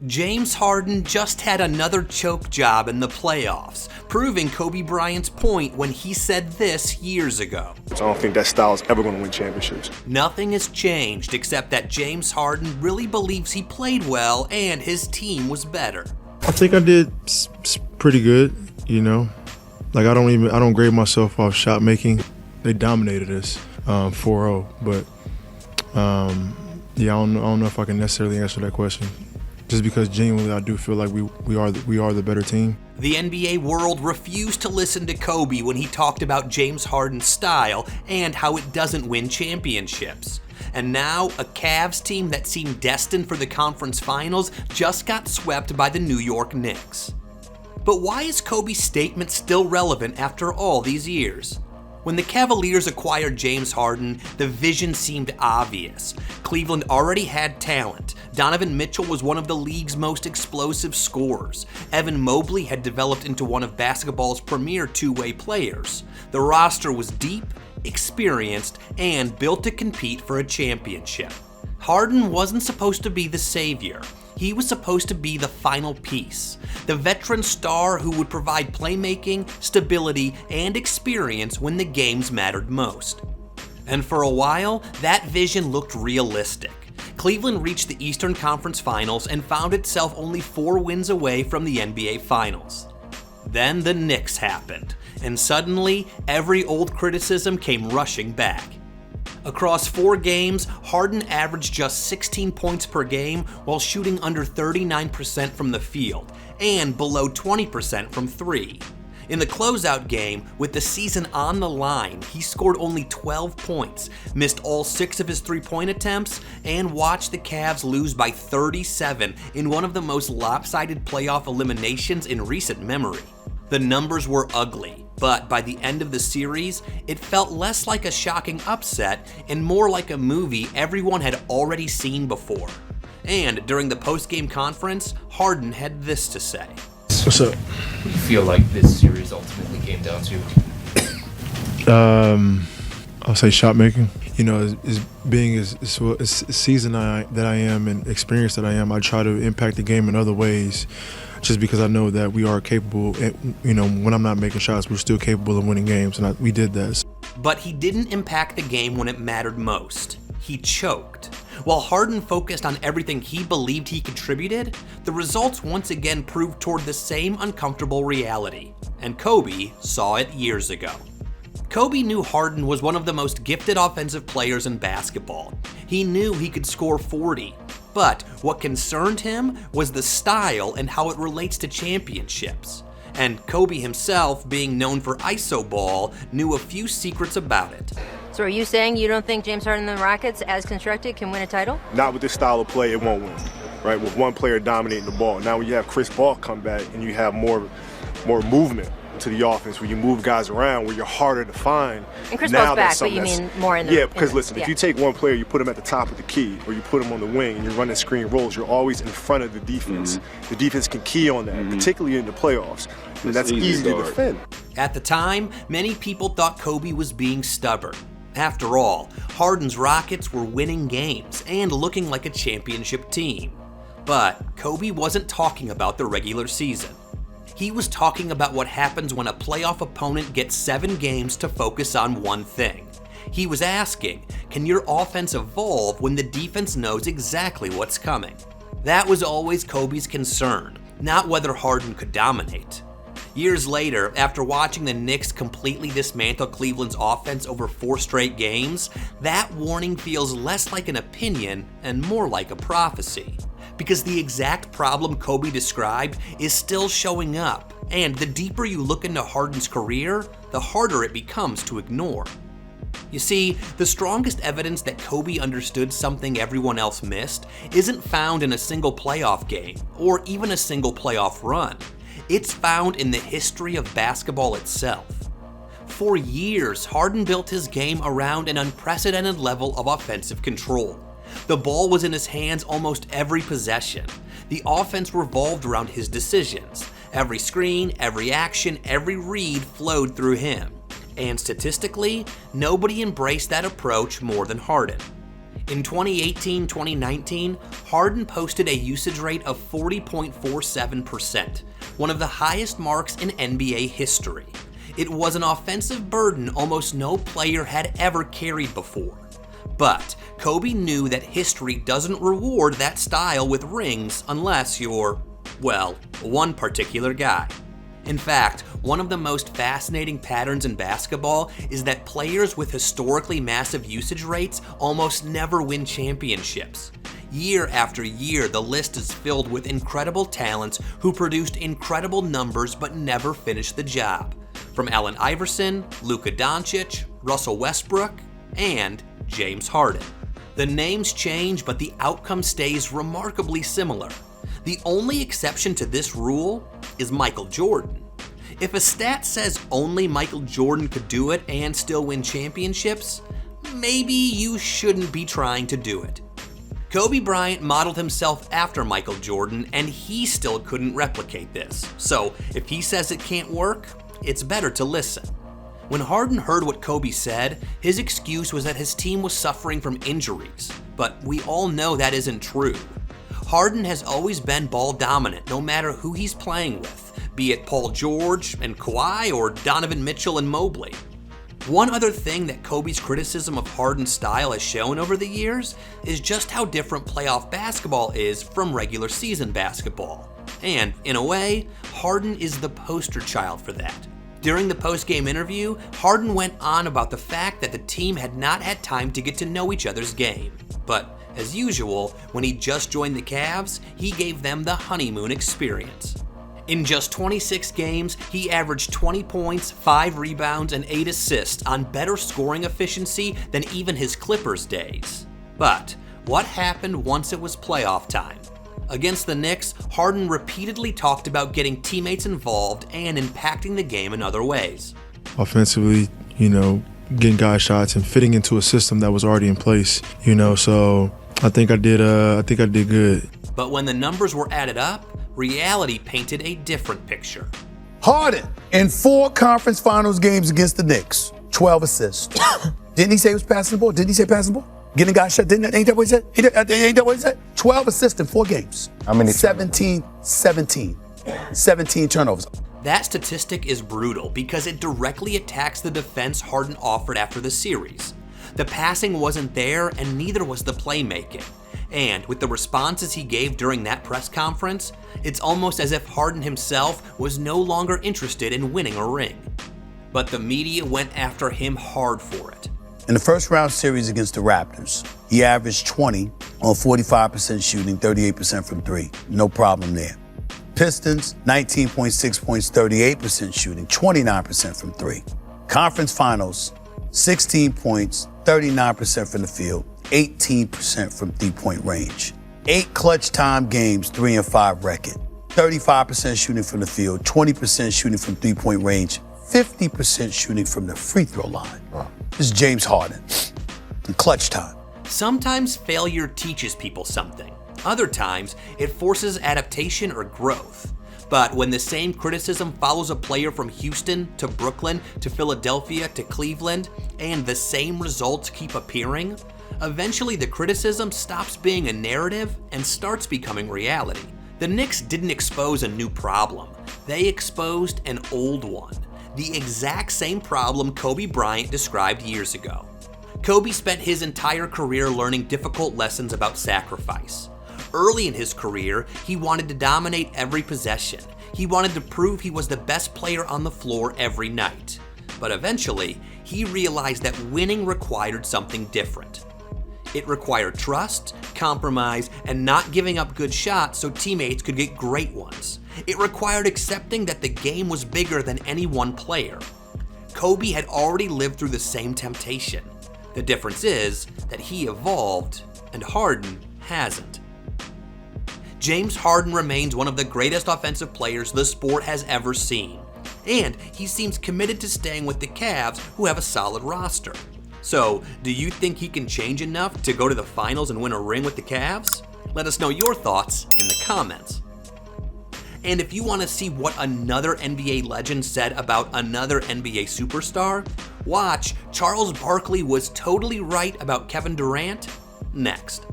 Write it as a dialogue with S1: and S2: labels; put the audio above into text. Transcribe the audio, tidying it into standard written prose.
S1: James Harden just had another choke job in the playoffs, proving Kobe Bryant's point when he said this years ago.
S2: I don't think that style is ever going to win championships.
S1: Nothing has changed except that James Harden really believes he played well and his team was better.
S3: I think I did pretty good, you know. Like I don't grade myself off shot making. They dominated us 4-0, but yeah, I don't know if I can necessarily answer that question. Just because genuinely I do feel like we are the better team.
S1: The NBA world refused to listen to Kobe when he talked about James Harden's style and how it doesn't win championships. And now, a Cavs team that seemed destined for the conference finals just got swept by the New York Knicks. But why is Kobe's statement still relevant after all these years? When the Cavaliers acquired James Harden, the vision seemed obvious. Cleveland already had talent. Donovan Mitchell was one of the league's most explosive scorers. Evan Mobley had developed into one of basketball's premier two-way players. The roster was deep, experienced, and built to compete for a championship. Harden wasn't supposed to be the savior. He was supposed to be the final piece, the veteran star who would provide playmaking, stability, and experience when the games mattered most. And for a while, that vision looked realistic. Cleveland reached the Eastern Conference Finals and found itself only 4 wins away from the NBA Finals. Then the Knicks happened, and suddenly every old criticism came rushing back. Across 4 games, Harden averaged just 16 points per game while shooting under 39% from the field and below 20% from 3. In the closeout game, with the season on the line, he scored only 12 points, missed all 6 of his three-point attempts, and watched the Cavs lose by 37 in one of the most lopsided playoff eliminations in recent memory. The numbers were ugly, but by the end of the series, it felt less like a shocking upset and more like a movie everyone had already seen before. And during the post-game conference, Harden had this to say.
S3: What's up?
S4: What do you feel like this series ultimately came down to?
S3: I'll say shot making. You know, as being as seasoned that I am and experienced that I am, I try to impact the game in other ways. Just because I know that we are capable, you know, when I'm not making shots, we're still capable of winning games, and we did that.
S1: But he didn't impact the game when it mattered most. He choked. While Harden focused on everything he believed he contributed, the results once again proved toward the same uncomfortable reality, and Kobe saw it years ago. Kobe knew Harden was one of the most gifted offensive players in basketball. He knew he could score 40. But what concerned him was the style and how it relates to championships. And Kobe himself, being known for iso ball, knew a few secrets about it.
S5: So are you saying you don't think James Harden and the Rockets, as constructed, can win a title?
S2: Not with this style of play, it won't win, right? With one player dominating the ball. Now when you have Chris Paul come back and you have more movement to the offense, where you move guys around, where you're harder to find.
S5: And Chris Paul's back, but you mean more in the...
S2: Yeah, because listen, if you take one player, you put him at the top of the key, or you put him on the wing, and you're running screen rolls, you're always in front of the defense. The defense can key on that, particularly in the playoffs. And that's easy to defend.
S1: At the time, many people thought Kobe was being stubborn. After all, Harden's Rockets were winning games and looking like a championship team. But Kobe wasn't talking about the regular season. He was talking about what happens when a playoff opponent gets 7 games to focus on one thing. He was asking, can your offense evolve when the defense knows exactly what's coming? That was always Kobe's concern, not whether Harden could dominate. Years later, after watching the Knicks completely dismantle Cleveland's offense over 4 straight games, that warning feels less like an opinion and more like a prophecy. Because the exact problem Kobe described is still showing up, and the deeper you look into Harden's career, the harder it becomes to ignore. You see, the strongest evidence that Kobe understood something everyone else missed isn't found in a single playoff game, or even a single playoff run. It's found in the history of basketball itself. For years, Harden built his game around an unprecedented level of offensive control. The ball was in his hands almost every possession. The offense revolved around his decisions. Every screen, every action, every read flowed through him. And statistically, nobody embraced that approach more than Harden. In 2018-2019, Harden posted a usage rate of 40.47%, one of the highest marks in NBA history. It was an offensive burden almost no player had ever carried before. But Kobe knew that history doesn't reward that style with rings unless you're, well, one particular guy. In fact, one of the most fascinating patterns in basketball is that players with historically massive usage rates almost never win championships. Year after year, the list is filled with incredible talents who produced incredible numbers but never finished the job. From Allen Iverson, Luka Doncic, Russell Westbrook, and James Harden. The names change, but the outcome stays remarkably similar. The only exception to this rule is Michael Jordan. If a stat says only Michael Jordan could do it and still win championships, maybe you shouldn't be trying to do it. Kobe Bryant modeled himself after Michael Jordan, and he still couldn't replicate this. So if he says it can't work, it's better to listen. When Harden heard what Kobe said, his excuse was that his team was suffering from injuries. But we all know that isn't true. Harden has always been ball dominant no matter who he's playing with, be it Paul George and Kawhi or Donovan Mitchell and Mobley. One other thing that Kobe's criticism of Harden's style has shown over the years is just how different playoff basketball is from regular season basketball. And, in a way, Harden is the poster child for that. During the post-game interview, Harden went on about the fact that the team had not had time to get to know each other's game. But, as usual, when he just joined the Cavs, he gave them the honeymoon experience. In just 26 games, he averaged 20 points, 5 rebounds, and 8 assists on better scoring efficiency than even his Clippers days. But what happened once it was playoff time? Against the Knicks, Harden repeatedly talked about getting teammates involved and impacting the game in other ways.
S3: Offensively, getting guys shots and fitting into a system that was already in place, so I think I did good.
S1: But when the numbers were added up, reality painted a different picture.
S6: Harden, in 4 conference finals games against the Knicks, 12 assists. Didn't he say he was passing the ball? Didn't he say passing the ball? Getting guys shot, ain't that what he said? Ain't that what he said? 12 assists in 4 games.
S7: How many?
S6: 17 turnovers.
S1: That statistic is brutal because it directly attacks the defense Harden offered after the series. The passing wasn't there and neither was the playmaking. And with the responses he gave during that press conference, it's almost as if Harden himself was no longer interested in winning a ring. But the media went after him hard for it.
S6: In the first round series against the Raptors, he averaged 20 on 45% shooting, 38% from 3. No problem there. Pistons, 19.6 points, 38% shooting, 29% from 3. Conference Finals, 16 points, 39% from the field, 18% from 3-point range. 8 clutch time games, 3-5 record. 35% shooting from the field, 20% shooting from 3-point range, 50% shooting from the free throw line. This is James Harden in clutch time.
S1: Sometimes failure teaches people something. Other times, it forces adaptation or growth. But when the same criticism follows a player from Houston to Brooklyn to Philadelphia to Cleveland, and the same results keep appearing, eventually the criticism stops being a narrative and starts becoming reality. The Knicks didn't expose a new problem. They exposed an old one. The exact same problem Kobe Bryant described years ago. Kobe spent his entire career learning difficult lessons about sacrifice. Early in his career, he wanted to dominate every possession. He wanted to prove he was the best player on the floor every night. But eventually, he realized that winning required something different. It required trust, compromise, and not giving up good shots so teammates could get great ones. It required accepting that the game was bigger than any one player. Kobe had already lived through the same temptation. The difference is that he evolved and Harden hasn't. James Harden remains one of the greatest offensive players the sport has ever seen. And he seems committed to staying with the Cavs, who have a solid roster. So, do you think he can change enough to go to the finals and win a ring with the Cavs? Let us know your thoughts in the comments. And if you want to see what another NBA legend said about another NBA superstar, watch Charles Barkley was totally right about Kevin Durant next.